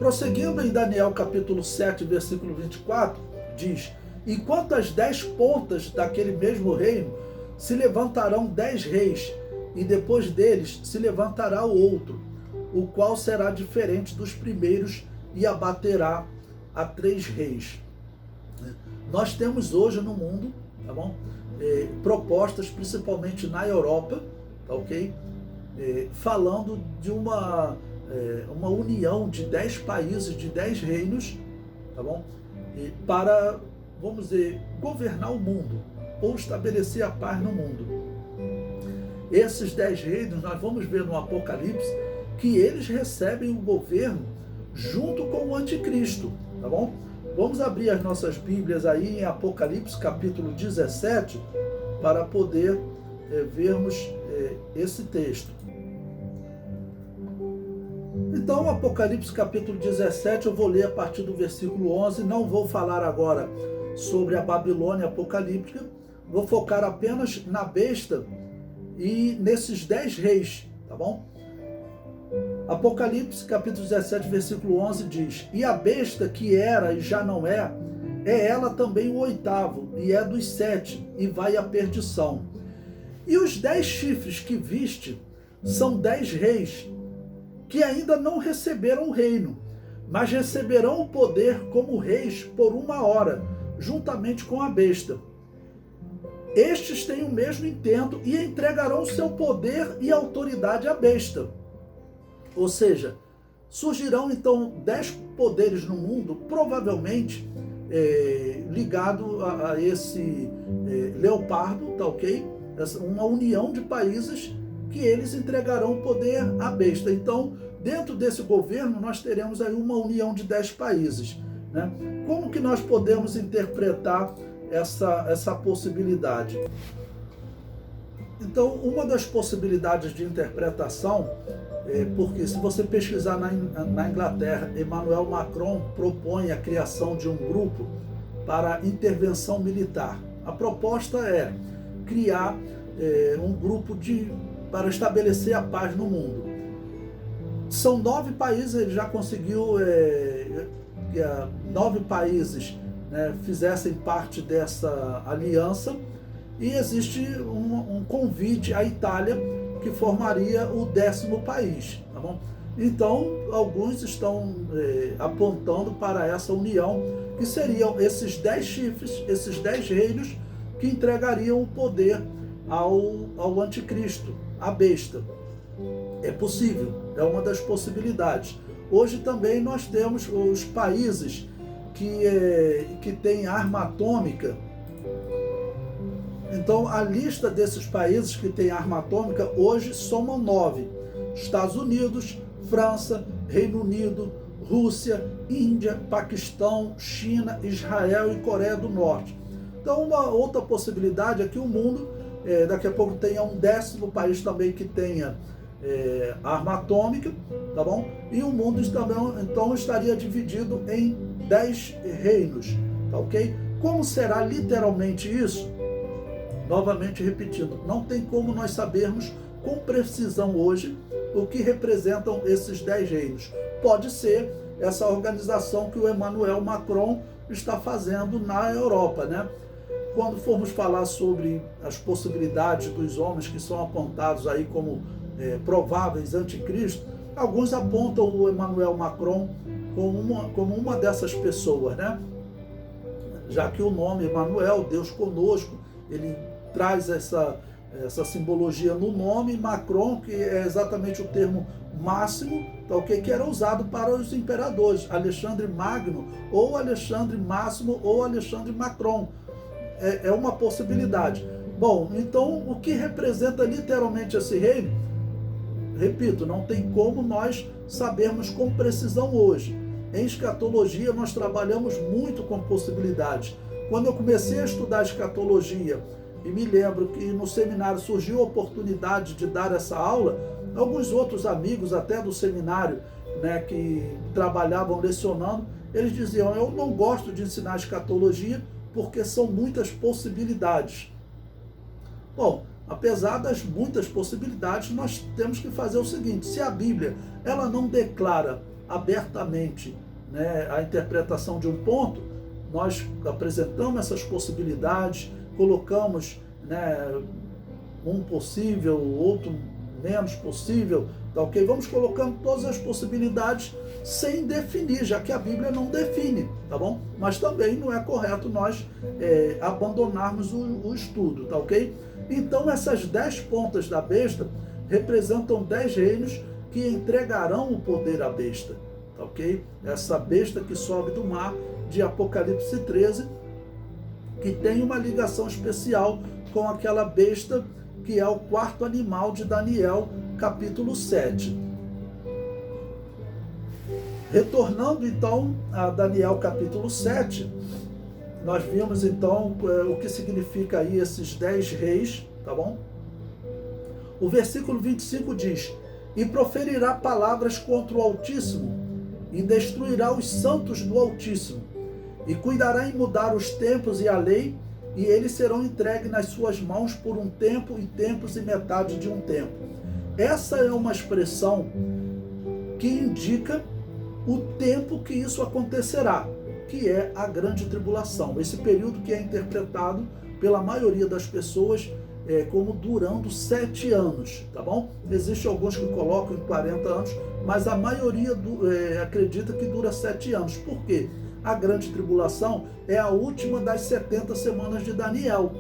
Prosseguindo em Daniel capítulo 7, versículo 24, diz: enquanto as 10 pontas daquele mesmo reino se levantarão 10 reis, e depois deles se levantará o outro, o qual será diferente dos primeiros e abaterá a 3 reis. Nós temos hoje no mundo, tá bom? Propostas, principalmente na Europa, tá ok? Falando de uma união de 10 países, de 10 reinos, tá bom? Para, vamos dizer, governar o mundo, ou estabelecer a paz no mundo. Esses 10 reinos, nós vamos ver no Apocalipse, que eles recebem o governo junto com o anticristo, tá bom? Vamos abrir as nossas Bíblias aí em Apocalipse capítulo 17, para poder vermos esse texto. Então, Apocalipse capítulo 17, eu vou ler a partir do versículo 11, não vou falar agora sobre a Babilônia apocalíptica, vou focar apenas na besta e nesses 10 reis, tá bom? Apocalipse capítulo 17, versículo 11 diz: e a besta que era e já não é ela também o 8º, e é dos 7, e vai à perdição. E os 10 chifres que viste são 10 reis, que ainda não receberam o reino, mas receberão o poder como reis por 1 hora, juntamente com a besta. Estes têm o mesmo intento e entregarão seu poder e autoridade à besta. Ou seja, surgirão então 10 poderes no mundo, provavelmente ligado a esse leopardo, tá ok? Uma união de países que eles entregarão o poder à besta. Então, dentro desse governo, nós teremos aí uma união de 10 países, né? Como que nós podemos interpretar essa possibilidade? Então, uma das possibilidades de interpretação, porque se você pesquisar na Inglaterra, Emmanuel Macron propõe a criação de um grupo para intervenção militar. A proposta é criar um grupo para estabelecer a paz no mundo. São 9 países, ele já conseguiu que 9 países, né, fizessem parte dessa aliança, e existe um convite à Itália, que formaria o 10º país, tá bom? Então, alguns estão apontando para essa união, que seriam esses 10 chifres, esses 10 reinos, que entregariam o poder ao anticristo, à besta. É possível, é uma das possibilidades. Hoje também nós temos os países que têm arma atômica. Então, a lista desses países que têm arma atômica hoje somam 9. Estados Unidos, França, Reino Unido, Rússia, Índia, Paquistão, China, Israel e Coreia do Norte. Então, uma outra possibilidade é que o mundo, daqui a pouco, tenha um 10º país também que tenha arma atômica, tá bom? E o mundo também, então, estaria dividido em 10 reinos, tá ok? Como será literalmente isso? Novamente repetindo, não tem como nós sabermos com precisão hoje o que representam esses 10 reinos. Pode ser essa organização que o Emmanuel Macron está fazendo na Europa, né? Quando formos falar sobre as possibilidades dos homens que são apontados aí como prováveis anticristo, alguns apontam o Emmanuel Macron como uma dessas pessoas, né? Já que o nome Emmanuel, Deus conosco, ele traz essa simbologia no nome. Macron, que é exatamente o termo máximo, tá, okay? Que era usado para os imperadores, Alexandre Magno, ou Alexandre Máximo, ou Alexandre Macron. É uma possibilidade. Bom, então o que representa literalmente esse reino? Repito, não tem como nós sabermos com precisão hoje. Em escatologia nós trabalhamos muito com possibilidades. Quando eu comecei a estudar escatologia, e me lembro que no seminário surgiu a oportunidade de dar essa aula, alguns outros amigos até do seminário, né, que trabalhavam lecionando, eles diziam: eu não gosto de ensinar escatologia porque são muitas possibilidades. Bom, apesar das muitas possibilidades, nós temos que fazer o seguinte: se a Bíblia ela não declara abertamente, né, a interpretação de um ponto, nós apresentamos essas possibilidades, colocamos, né, um possível, outro menos possível, tá ok? Vamos colocando todas as possibilidades sem definir, já que a Bíblia não define, tá bom? Mas também não é correto nós abandonarmos o estudo, tá ok? Então essas 10 pontas da besta representam 10 reinos que entregarão o poder à besta, tá ok? Essa besta que sobe do mar de Apocalipse 13, que tem uma ligação especial com aquela besta que é o quarto animal de Daniel, capítulo 7. Retornando então a Daniel capítulo 7, nós vimos então o que significa aí esses 10 reis, tá bom? O versículo 25 diz: e proferirá palavras contra o Altíssimo, e destruirá os santos do Altíssimo, e cuidará em mudar os tempos e a lei, e eles serão entregues nas suas mãos por um tempo e tempos e metade de um tempo. Essa é uma expressão que indica o tempo que isso acontecerá, que é a grande tribulação. Esse período que é interpretado pela maioria das pessoas como durando 7 anos, tá bom? Existem alguns que colocam em 40 anos, mas a maioria acredita que dura 7 anos. Por quê? A grande tribulação é a última das 70 semanas de Daniel.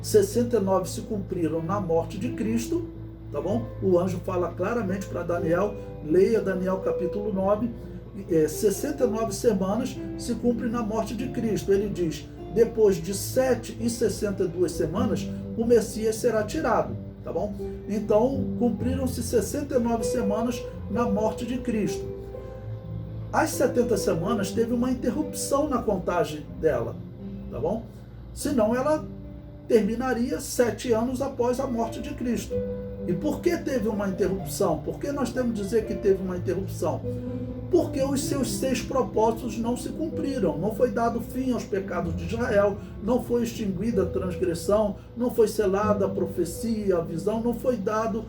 69 se cumpriram na morte de Cristo, tá bom? O anjo fala claramente para Daniel, leia Daniel capítulo 9, 69 semanas se cumprem na morte de Cristo. Ele diz, depois de 7 e 62 semanas, o Messias será tirado, tá bom? Então, cumpriram-se 69 semanas na morte de Cristo. As 70 semanas teve uma interrupção na contagem dela, tá bom? Senão ela terminaria 7 anos após a morte de Cristo. E por que teve uma interrupção? Por que nós temos que dizer que teve uma interrupção? Porque os seus 6 propósitos não se cumpriram. Não foi dado fim aos pecados de Israel, não foi extinguida a transgressão, não foi selada a profecia, a visão, não foi dado...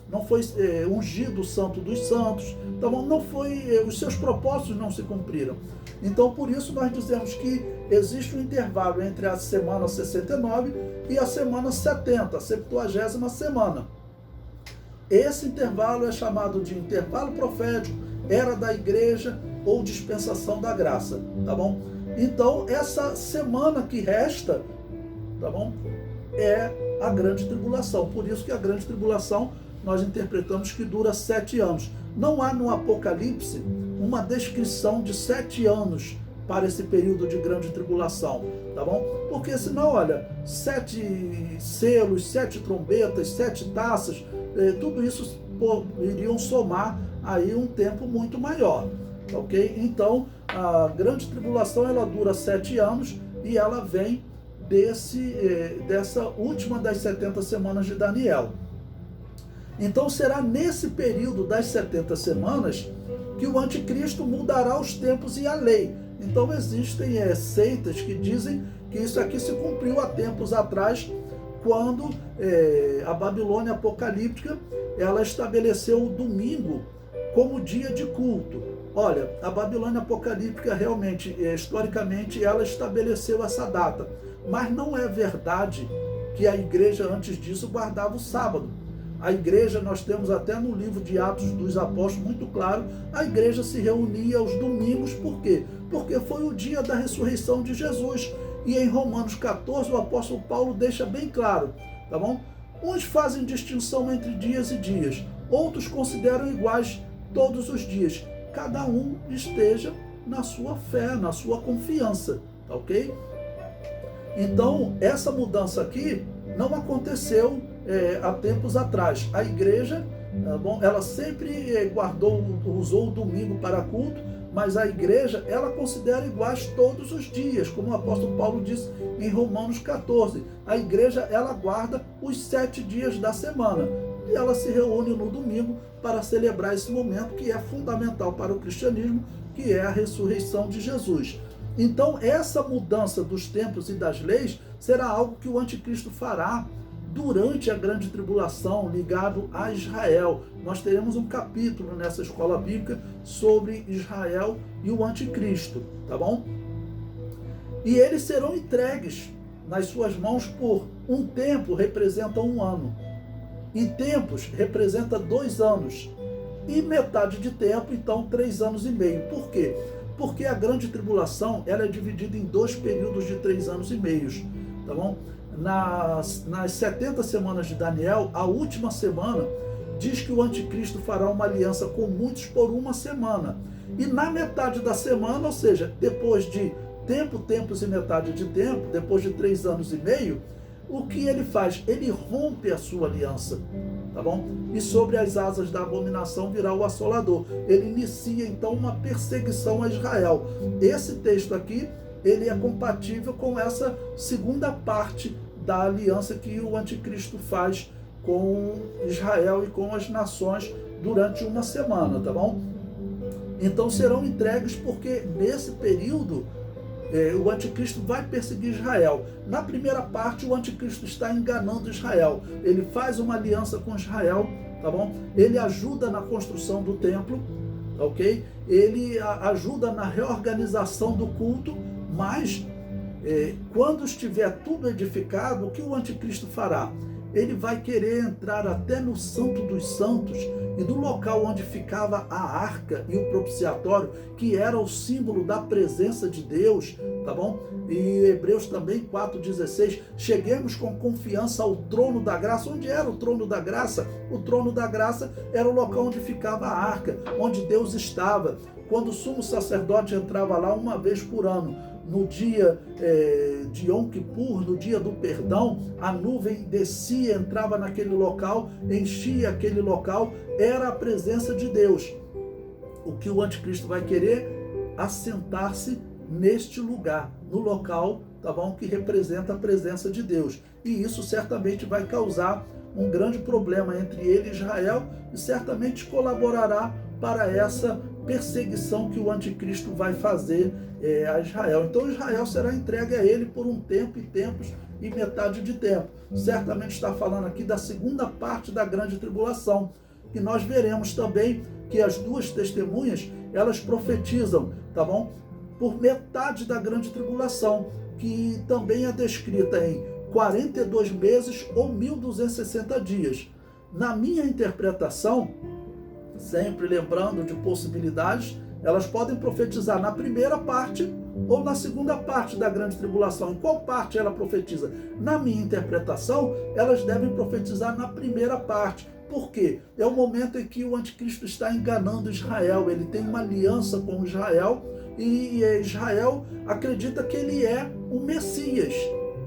não foi ungido o santo dos santos, então não foi, os seus propósitos não se cumpriram. Então por isso nós dizemos que existe um intervalo entre a semana 69 e a semana 70, a 70ª semana. Esse intervalo é chamado de intervalo profético, era da igreja ou dispensação da graça, tá bom? Então essa semana que resta, tá bom? É a grande tribulação, por isso que a grande tribulação nós interpretamos que dura 7 anos. Não há no Apocalipse uma descrição de 7 anos para esse período de grande tribulação, tá bom? Porque senão, olha, 7 selos, 7 trombetas, 7 taças, tudo isso iriam somar aí um tempo muito maior, ok? Então, a grande tribulação, ela dura 7 anos e ela vem dessa última das 70 semanas de Daniel. Então será nesse período das 70 semanas que o anticristo mudará os tempos e a lei. Então existem seitas que dizem que isso aqui se cumpriu há tempos atrás, quando a Babilônia apocalíptica ela estabeleceu o domingo como dia de culto. Olha, a Babilônia apocalíptica realmente, historicamente, ela estabeleceu essa data, mas não é verdade que a igreja antes disso guardava o sábado. A igreja, nós temos até no livro de Atos dos Apóstolos, muito claro, a igreja se reunia aos domingos, por quê? Porque foi o dia da ressurreição de Jesus. E em Romanos 14, o apóstolo Paulo deixa bem claro, tá bom? Uns fazem distinção entre dias e dias, outros consideram iguais todos os dias. Cada um esteja na sua fé, na sua confiança, tá ok? Então, essa mudança aqui não aconteceu há tempos atrás. A igreja, ela sempre usou o domingo para culto, mas a igreja, ela considera iguais todos os dias, como o apóstolo Paulo disse em Romanos 14. A igreja, ela guarda os 7 dias da semana e ela se reúne no domingo para celebrar esse momento que é fundamental para o cristianismo, que é a ressurreição de Jesus. Então, essa mudança dos tempos e das leis será algo que o anticristo fará durante a grande tribulação, ligado a Israel. Nós teremos um capítulo nessa escola bíblica sobre Israel e o anticristo, tá bom? E eles serão entregues nas suas mãos por um tempo, representa 1 ano. Em tempos, representa 2 anos. E metade de tempo, então, 3 anos e meio. Por quê? Porque a grande tribulação ela é dividida em 2 períodos de 3 anos e meio, tá bom? Nas 70 semanas de Daniel, a última semana diz que o anticristo fará uma aliança com muitos por 1 semana. E na metade da semana, ou seja, depois de tempos e metade de tempo, depois de 3 anos e meio, o que ele faz? Ele rompe a sua aliança, tá bom? E sobre as asas da abominação virá o assolador. Ele inicia então uma perseguição a Israel. Esse texto aqui, ele é compatível com essa segunda parte da aliança que o anticristo faz com Israel e com as nações durante 1 semana, tá bom? Então serão entregues porque nesse período o anticristo vai perseguir Israel. Na primeira parte, o anticristo está enganando Israel. Ele faz uma aliança com Israel, tá bom? Ele ajuda na construção do templo, ok? Ele ajuda na reorganização do culto, mas quando estiver tudo edificado, o que o anticristo fará? Ele vai querer entrar até no Santo dos Santos e do local onde ficava a arca e o propiciatório, que era o símbolo da presença de Deus, tá bom? E Hebreus também 4,16, cheguemos com confiança ao trono da graça. Onde era o trono da graça? O trono da graça era o local onde ficava a arca, onde Deus estava. Quando o sumo sacerdote entrava lá 1 vez por ano, no dia de Yom Kippur, no dia do perdão, a nuvem descia, entrava naquele local, enchia aquele local, era a presença de Deus. O que o anticristo vai querer? Assentar-se neste lugar, no local, tá bom? Que representa a presença de Deus. E isso certamente vai causar um grande problema entre ele e Israel e certamente colaborará para essa perseguição que o anticristo vai fazer a Israel. Então Israel será entregue a ele por um tempo e tempos e metade de tempo. Certamente está falando aqui da segunda parte da grande tribulação. E nós veremos também que as 2 testemunhas, elas profetizam, tá bom? Por metade da grande tribulação, que também é descrita em 42 meses ou 1260 dias. Na minha interpretação, sempre lembrando de possibilidades, elas podem profetizar na primeira parte ou na segunda parte da grande tribulação. Em qual parte ela profetiza? Na minha interpretação, elas devem profetizar na primeira parte. Por quê? É o momento em que o anticristo está enganando Israel. Ele tem uma aliança com Israel e Israel acredita que ele é o Messias,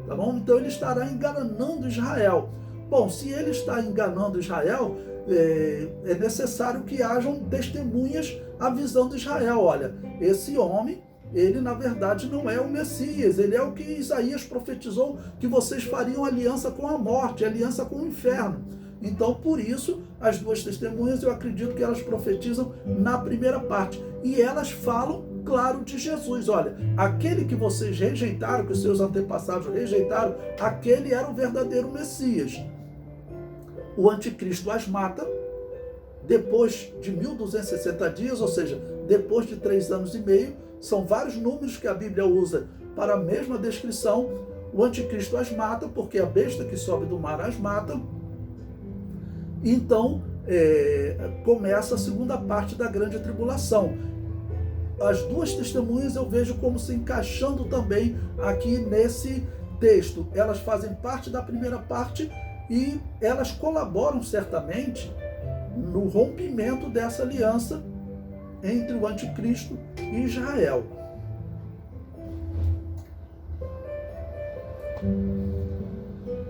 tá bom? Então ele estará enganando Israel. Bom, se ele está enganando Israel, é necessário que hajam testemunhas avisando Israel. Olha, esse homem, ele na verdade não é o Messias, ele é o que Isaías profetizou, que vocês fariam aliança com a morte, aliança com o inferno. Então, por isso, as 2 testemunhas, eu acredito que elas profetizam na primeira parte. E elas falam, claro, de Jesus. Olha, aquele que vocês rejeitaram, que os seus antepassados rejeitaram, aquele era o verdadeiro Messias. O anticristo as mata depois de 1260 dias, ou seja, depois de 3 anos e meio. São vários números que a Bíblia usa para a mesma descrição. O anticristo as mata, porque a besta que sobe do mar as mata. Então, começa a segunda parte da grande tribulação. As 2 testemunhas eu vejo como se encaixando também aqui nesse texto. Elas fazem parte da primeira parte e elas colaboram certamente no rompimento dessa aliança entre o anticristo e Israel.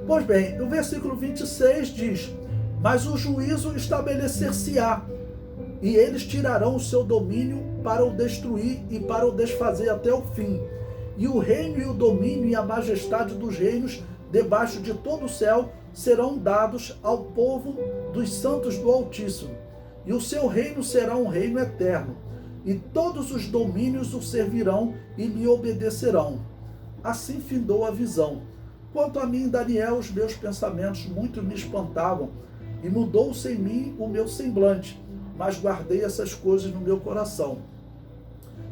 Pois bem, o versículo 26 diz: mas o juízo estabelecer-se-á, e eles tirarão o seu domínio para o destruir e para o desfazer até o fim. E o reino e o domínio e a majestade dos reinos debaixo de todo o céu serão dados ao povo dos santos do Altíssimo. E o seu reino será um reino eterno, e todos os domínios o servirão e lhe obedecerão. Assim findou a visão. Quanto a mim, Daniel, os meus pensamentos muito me espantavam, e mudou-se em mim o meu semblante, mas guardei essas coisas no meu coração.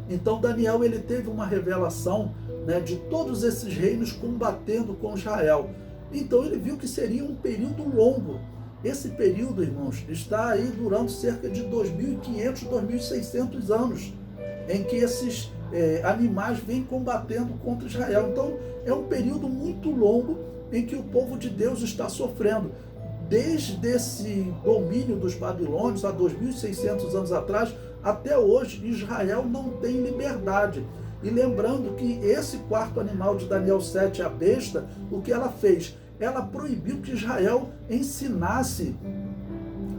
Então Daniel, ele teve uma revelação, né, de todos esses reinos combatendo com Israel. Então ele viu que seria um período longo. Esse período, irmãos, está aí durando cerca de 2.500, 2.600 anos, em que esses animais vêm combatendo contra Israel. Então é um período muito longo em que o povo de Deus está sofrendo. Desde esse domínio dos babilônios, há 2.600 anos atrás, até hoje, Israel não tem liberdade. E lembrando que esse quarto animal de Daniel 7, a besta, o que ela fez? Ela proibiu que Israel ensinasse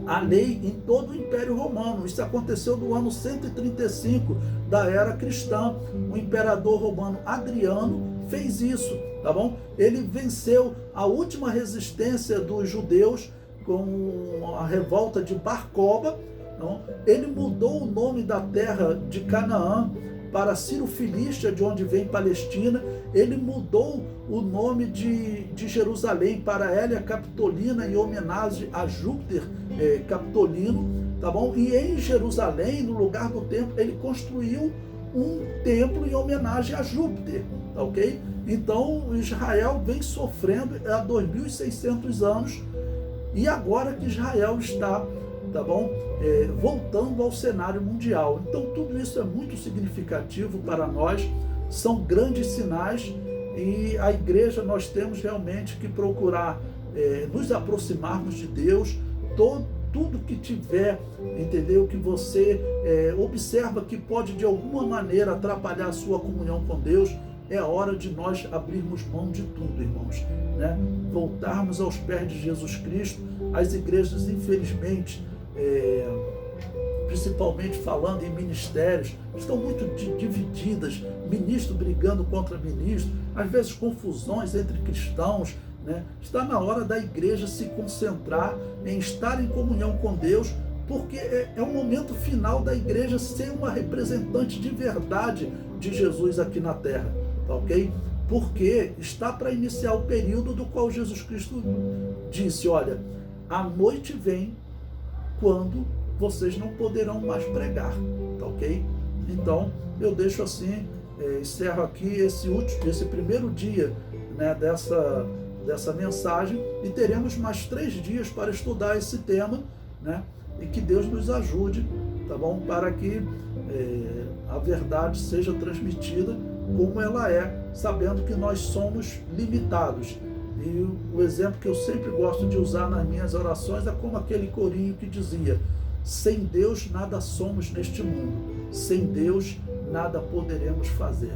a lei em todo o Império Romano. Isso aconteceu no ano 135 da era cristã. O imperador romano Adriano fez isso, tá bom? Ele venceu a última resistência dos judeus com a revolta de Bar Koba. Não? Ele mudou o nome da terra de Canaã para Ciro Filístia, de onde vem Palestina. Ele mudou o nome de Jerusalém para Hélia Capitolina, em homenagem a Júpiter Capitolino, tá bom? E em Jerusalém, no lugar do templo, ele construiu um templo em homenagem a Júpiter, tá ok? Então Israel vem sofrendo há 2.600 anos, e agora que Israel está, tá bom, voltando ao cenário mundial. Então tudo isso é muito significativo para nós, são grandes sinais, e a igreja, nós temos realmente que procurar nos aproximarmos de Deus. Tudo que tiver, entendeu, que você observa que pode de alguma maneira atrapalhar a sua comunhão com Deus, é hora de nós abrirmos mão de tudo, irmãos, né? Voltarmos aos pés de Jesus Cristo. As igrejas, infelizmente, principalmente falando em ministérios, estão muito divididas, ministro brigando contra ministro, às vezes confusões entre cristãos, né? Está na hora da igreja se concentrar em estar em comunhão com Deus, porque é o momento final da igreja ser uma representante de verdade de Jesus aqui na terra, tá ok? Porque está para iniciar o período do qual Jesus Cristo disse: olha, a noite vem quando vocês não poderão mais pregar, tá ok? Então eu deixo assim, encerro aqui esse primeiro dia, né, dessa mensagem, e teremos mais 3 dias para estudar esse tema, né? E que Deus nos ajude, tá bom? Para que a verdade seja transmitida como ela é, sabendo que nós somos limitados. E o exemplo que eu sempre gosto de usar nas minhas orações é como aquele corinho que dizia: sem Deus nada somos neste mundo, sem Deus nada poderemos fazer.